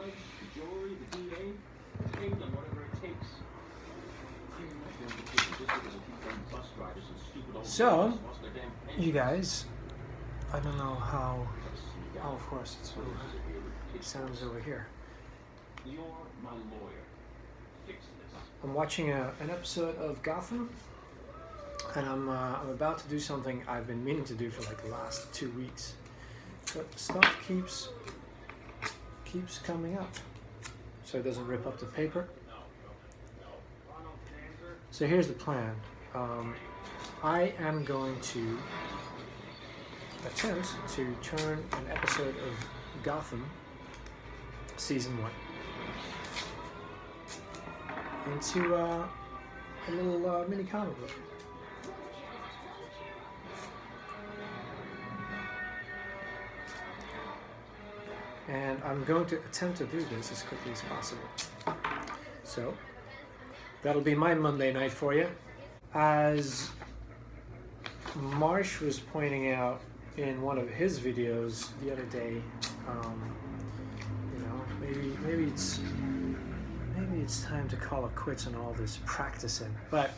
the jewelry, the DA, pay them whatever it takes. So, you guys, I don't know how. Oh, of course, it sounds over here. You're my lawyer. Fix this. I'm watching an episode of Gotham, and I'm about to do something I've been meaning to do for like the last 2 weeks, but stuff keeps coming up, so it doesn't rip up the paper. So here's the plan. I am going to attempt to turn an episode of Gotham season 1 into a little mini comic book. And I'm going to attempt to do this as quickly as possible. So that'll be my Monday night for you. As Marsh was pointing out in one of his videos the other day, maybe it's time to call it quits on all this practicing. But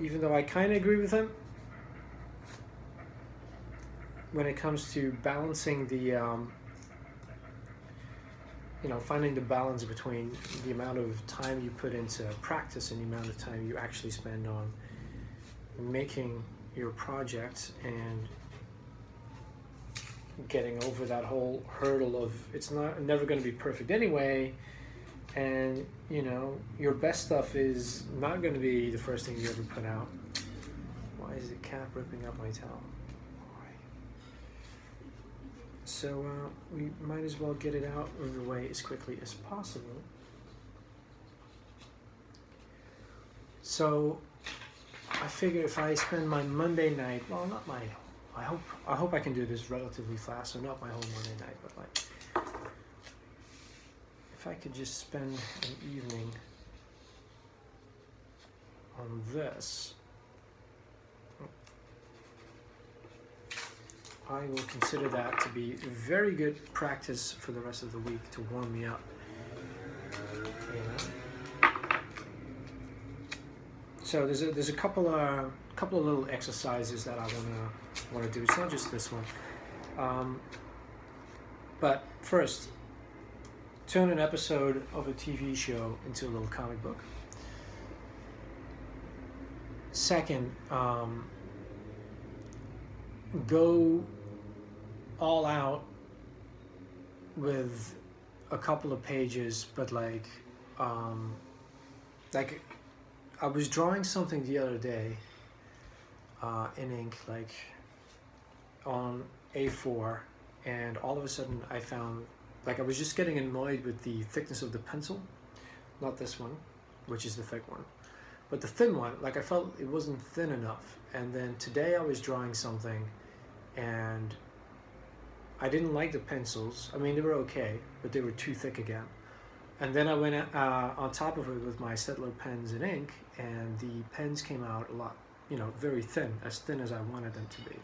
even though I kind of agree with him when it comes to balancing the finding the balance between the amount of time you put into practice and the amount of time you actually spend on making your project and getting over that whole hurdle of it's never going to be perfect anyway, and your best stuff is not going to be the first thing you ever put out. Why is the cat ripping up my towel? So we might as well get it out of the way as quickly as possible. So I figure if I spend my Monday night, well, not my, I hope I can do this relatively fast, so not my whole Monday night, but like if I could just spend an evening on this, I will consider that to be very good practice for the rest of the week to warm me up. So there's a couple of little exercises that I wanna do. It's not just this one. But first, turn an episode of a TV show into a little comic book. Second, go all out with a couple of pages, but like I was drawing something the other day in ink, like on A4, and all of a sudden I found, like, I was just getting annoyed with the thickness of the pencil, not this one, which is the thick one, but the thin one, like I felt it wasn't thin enough. And then today I was drawing something and I didn't like the pencils. I mean, they were okay, but they were too thick again. And then I went on top of it with my Steadler pens and ink, and the pens came out a lot, very thin as I wanted them to be.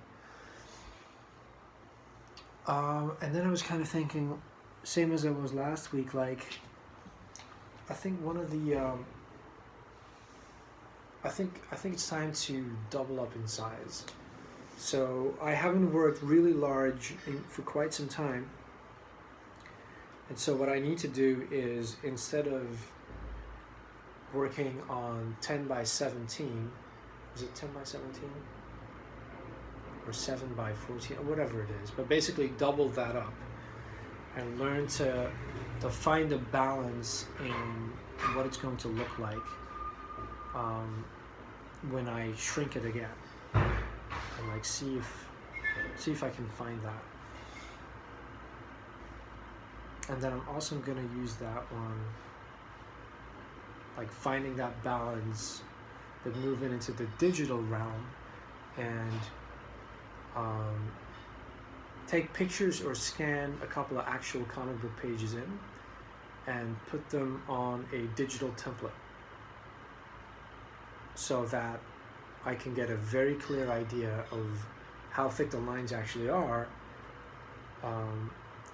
And then I was kind of thinking, same as I was last week, like, I think one of the, I think it's time to double up in size. So I haven't worked really large for quite some time. And so what I need to do is, instead of working on 10 by 17, is it 10 by 17? Or 7 by 14, or whatever it is. But basically double that up and learn to find a balance in what it's going to look like when I shrink it again. And like see if I can find that. And then I'm also going to use that one, like finding that balance, but moving into the digital realm and take pictures or scan a couple of actual comic book pages in and put them on a digital template so that I can get a very clear idea of how thick the lines actually are,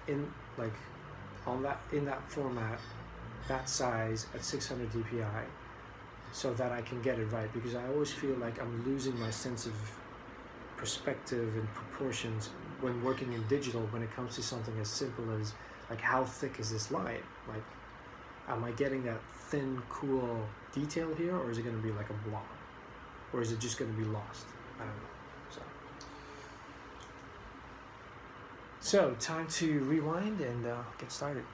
in like on that in that format, that size at 600 dpi, so that I can get it right, because I always feel like I'm losing my sense of perspective and proportions when working in digital when it comes to something as simple as like how thick is this line? Like, am I getting that thin, cool detail here, or is it going to be like a blob, or is it just going to be lost? I don't know. So time to rewind and get started.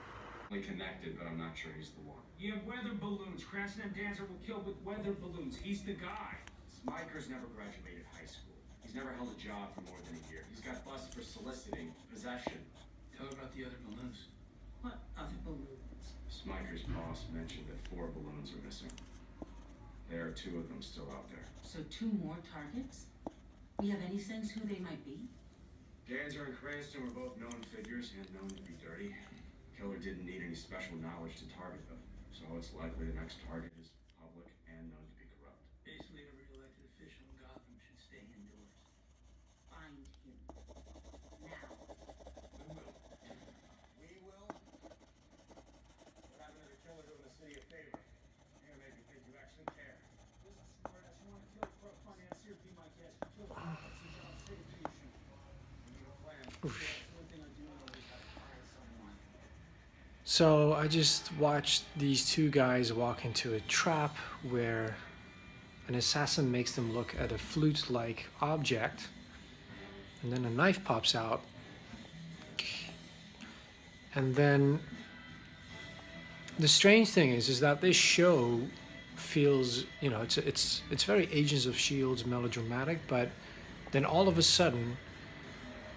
Connected, but I'm not sure he's the one. Yeah, weather balloons. Cranston and Dancer were killed with weather balloons. He's the guy. Smiker's never graduated high school. He's never held a job for more than a year. He's got busted for soliciting possession. Tell about the other balloons. What other balloons? Smiker's boss mentioned that 4 balloons are missing. There are 2 of them still out there. So 2 more targets? We have any sense who they might be? Dancer and Cranston were both known figures and known to be dirty. Killer didn't need any special knowledge to target them, so it's likely the next target is public and known to be corrupt. Basically, every elected official in Gotham should stay indoors. Find him. Now. We will. We will? What happened to the killer doing the city a favor? You're gonna make me think you actually care. Listen, smartass, you want to kill for a financier? Be my guest. Kill the cops and job safety issue. We need a plan. That's one thing I do know is how to fire someone. So I just watched these 2 guys walk into a trap where an assassin makes them look at a flute-like object, and then a knife pops out, and then the strange thing is that this show feels, you know, it's very Agents of Shields melodramatic, but then all of a sudden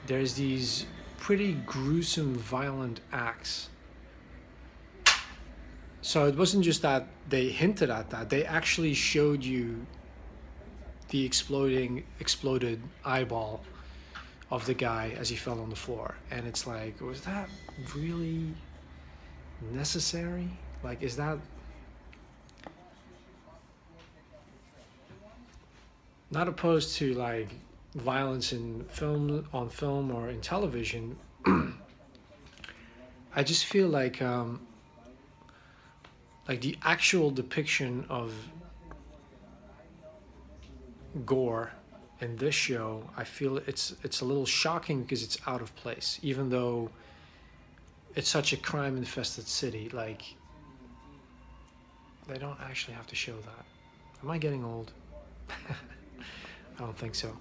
there's these pretty gruesome, violent acts. So it wasn't just that they hinted at that, they actually showed you the exploded eyeball of the guy as he fell on the floor. And it's like, was that really necessary? Like, is that... Not opposed to like violence in film, on film or in television, I just feel like the actual depiction of gore in this show, I feel it's a little shocking because it's out of place, even though it's such a crime-infested city. Like, they don't actually have to show that. Am I getting old? I don't think so.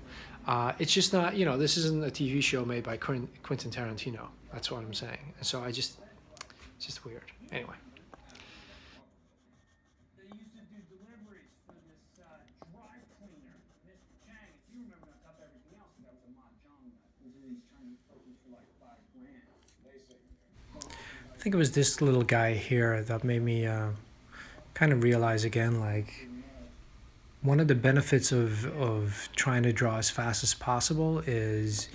It's just not, you know, this isn't a TV show made by Quentin Tarantino. That's what I'm saying. And so it's just weird. Anyway. They used to do deliveries for this dry cleaner, Mr. Chang. If you remember, on top of everything else, that was a mahjong guy. Those are these Chinese focus for like $5,000. They say. I think it was this little guy here that made me kind of realize again, like, one of the benefits of trying to draw as fast as possible is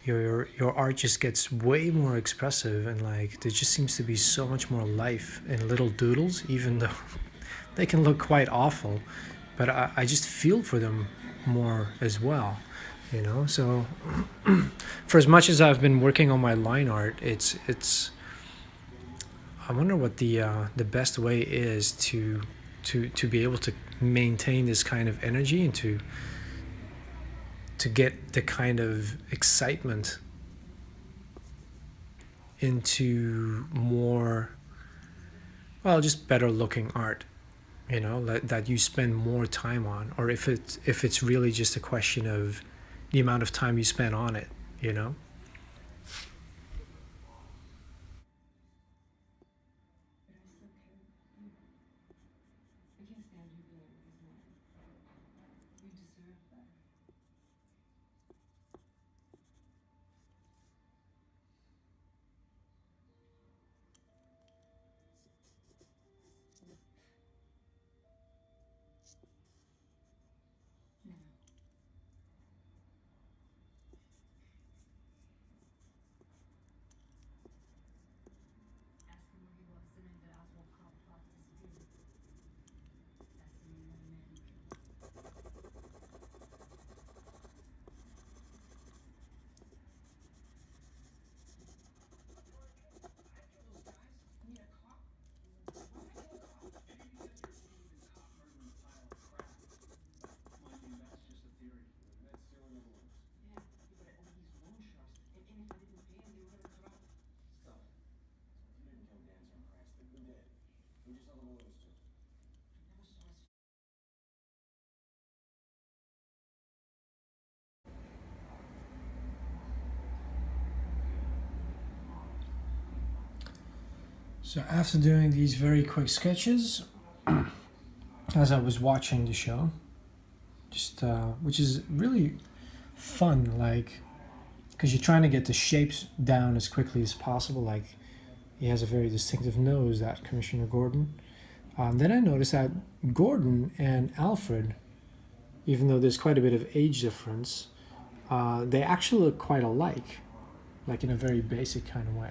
your art just gets way more expressive, and like there just seems to be so much more life in little doodles, even though they can look quite awful, but I just feel for them more as well, you know. So for as much as I've been working on my line art, it's I wonder what the best way is to be able to maintain this kind of energy and to get the kind of excitement into more, well, just better looking art, you know, that you spend more time on, or if it's really just a question of the amount of time you spend on it, you know. So after doing these very quick sketches, as I was watching the show, just which is really fun, like, because you're trying to get the shapes down as quickly as possible. Like, he has a very distinctive nose, that Commissioner Gordon. Then I noticed that Gordon and Alfred, even though there's quite a bit of age difference, they actually look quite alike, like in a very basic kind of way.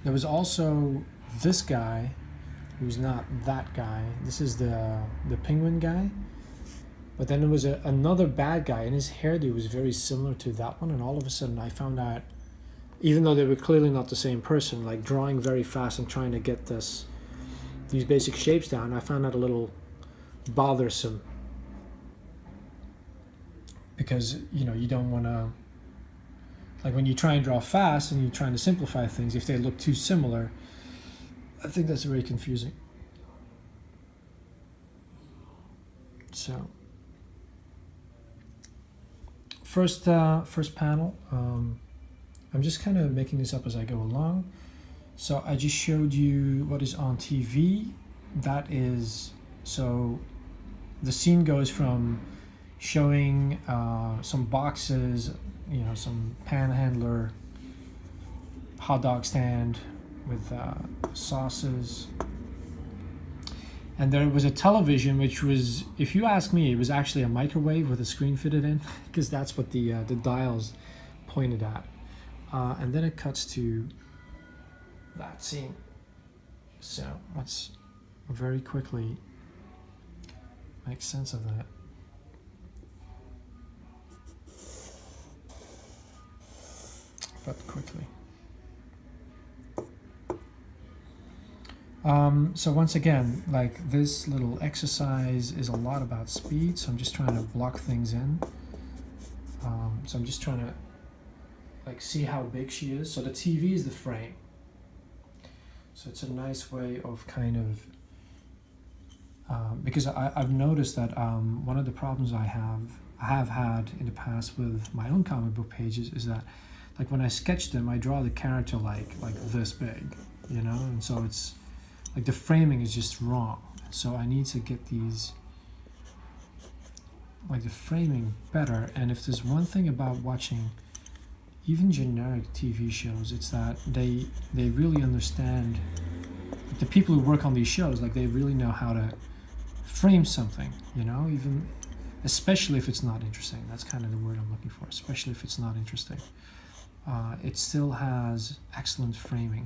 There was also this guy, who's not that guy. This is the penguin guy. But then there was another bad guy, and his hairdo was very similar to that one. And all of a sudden, I found out, even though they were clearly not the same person, like drawing very fast and trying to get these basic shapes down, I found that a little bothersome. Because, you know, you don't want to, like when you try and draw fast and you're trying to simplify things, if they look too similar, I think that's very confusing. So, first panel, I'm just kind of making this up as I go along. So I just showed you what is on TV. That is, so the scene goes from showing some boxes, you know, some panhandler hot dog stand with sauces. And there was a television, which was, if you ask me, it was actually a microwave with a screen fitted in, because that's what the dials pointed at. And then it cuts to that scene. So let's very quickly make sense of that. But quickly. So once again, like this little exercise is a lot about speed, so I'm just trying to block things in. So I'm just trying to like see how big she is. So the TV is the frame. So it's a nice way of kind of, because I've noticed that one of the problems I have had in the past with my own comic book pages is that, like when I sketch them, I draw the character like this big, you know, and so it's like the framing is just wrong. So I need to get these, like the framing better. And if there's one thing about watching even generic TV shows, it's that they really understand, like the people who work on these shows, like they really know how to frame something, you know, even especially if it's not interesting. That's kind of the word I'm looking for, especially if it's not interesting. It still has excellent framing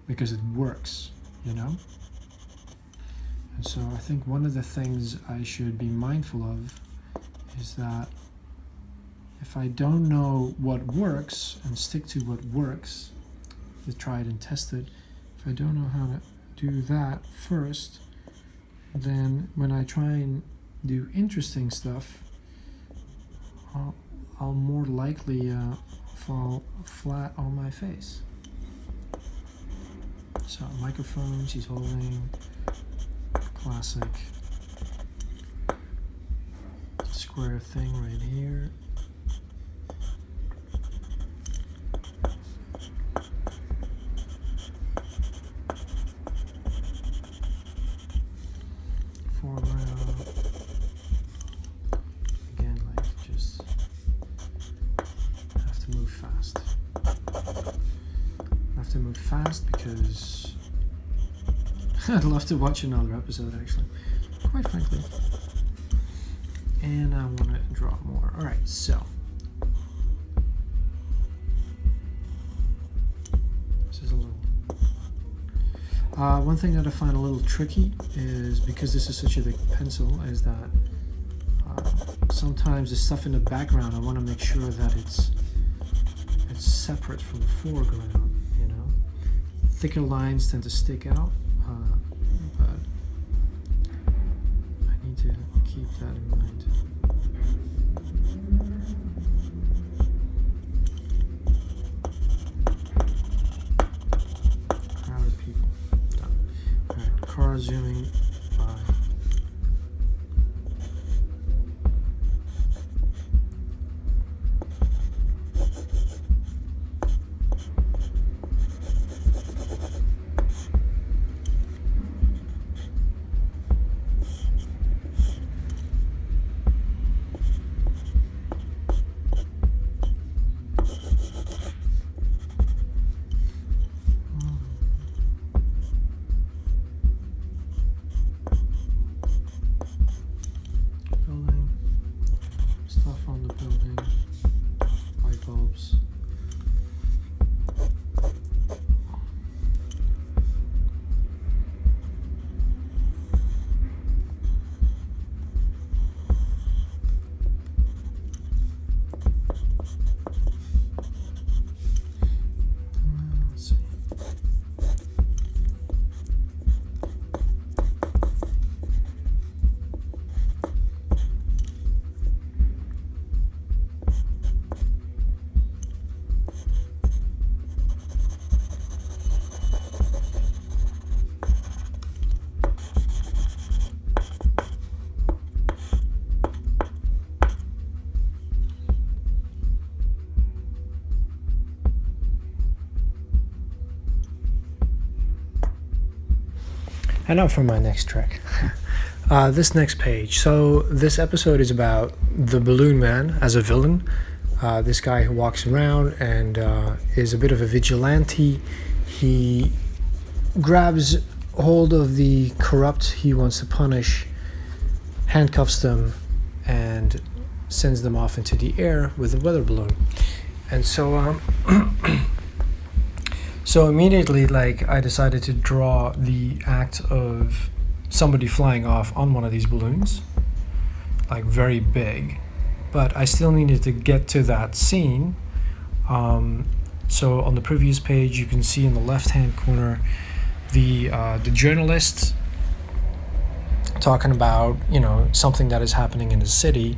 because it works, you know? And so I think one of the things I should be mindful of is that if I don't know what works and stick to what works, to try it and test it, if I don't know how to do that first, then when I try and do interesting stuff, I'll more likely fall flat on my face. So microphone, she's holding, classic square thing right here. Foreground. Again, like just have to move fast. I have to move fast because I'd love to watch another episode, actually, quite frankly. And I want to draw more. All right, so this is a little. One thing that I find a little tricky is, because this is such a big pencil, is that sometimes the stuff in the background, I want to make sure that it's separate from the foreground. You know, thicker lines tend to stick out. But I need to keep that in mind. Crowd of people. Done. Alright, car zooming by. And now for my next trick. This next page. So this episode is about the Balloon Man as a villain. This guy who walks around and is a bit of a vigilante. He grabs hold of the corrupt he wants to punish, handcuffs them, and sends them off into the air with a weather balloon. And so so immediately, like, I decided to draw the act of somebody flying off on one of these balloons, like very big, but I still needed to get to that scene. So on the previous page, you can see in the left-hand corner the journalist talking about, you know, something that is happening in the city,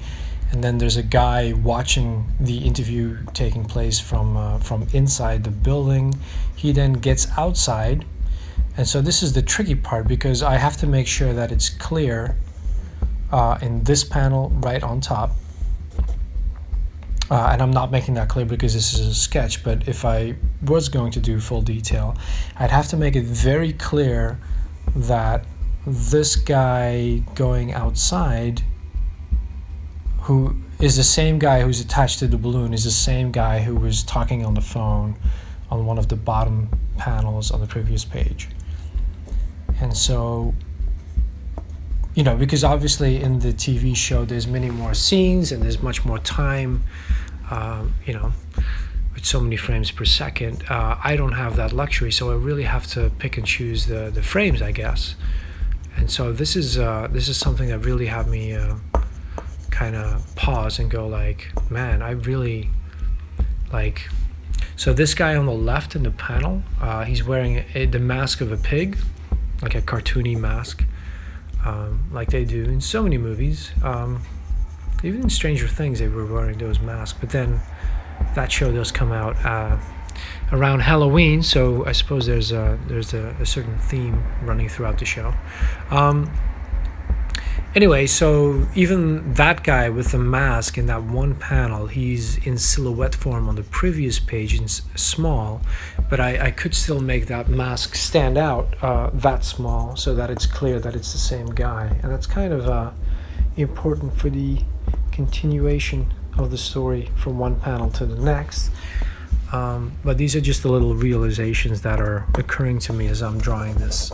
and then there's a guy watching the interview taking place from inside the building. He then gets outside, and so this is the tricky part, because I have to make sure that it's clear in this panel right on top. And I'm not making that clear because this is a sketch, but if I was going to do full detail, I'd have to make it very clear that this guy going outside, who is the same guy who's attached to the balloon, is the same guy who was talking on the phone on one of the bottom panels on the previous page. And so, you know, because obviously in the TV show there's many more scenes and there's much more time, you know, with so many frames per second. I don't have that luxury, so I really have to pick and choose the frames, I guess. And so this is something that really had me kind of pause and go like, man, I really like. So this guy on the left in the panel, he's wearing the mask of a pig, like a cartoony mask, like they do in so many movies. Even in Stranger Things, they were wearing those masks. But then that show does come out around Halloween, so I suppose there's a certain theme running throughout the show. Anyway, so even that guy with the mask in that one panel, he's in silhouette form on the previous page in small, but I could still make that mask stand out that small so that it's clear that it's the same guy. And that's kind of important for the continuation of the story from one panel to the next. But these are just the little realizations that are occurring to me as I'm drawing this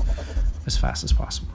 as fast as possible.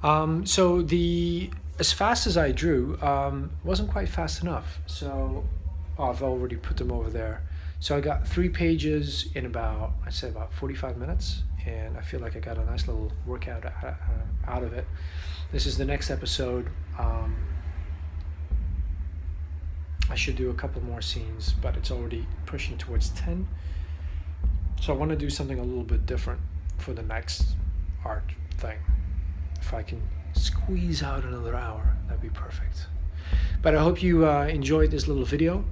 So as fast as I drew, wasn't quite fast enough. So I've already put them over there. So I got 3 pages in I'd say about 45 minutes, and I feel like I got a nice little workout out of it. This is the next episode. I should do a couple more scenes, but it's already pushing towards 10. So I want to do something a little bit different for the next art thing. If I can squeeze out another hour, that'd be perfect. But I hope you enjoyed this little video.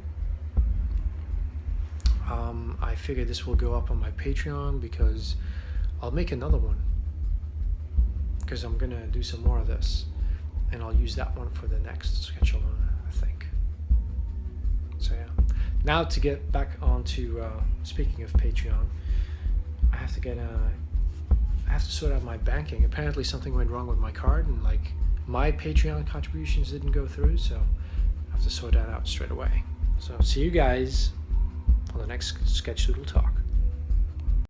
I figure this will go up on my Patreon because I'll make another one, because I'm gonna do some more of this, and I'll use that one for the next sketch alone, I think. So yeah. Now to get back onto speaking of Patreon, I have to sort out my banking. Apparently something went wrong with my card, and like my Patreon contributions didn't go through, so I have to sort that out straight away. So see you guys on the next SketchDoodle Talk.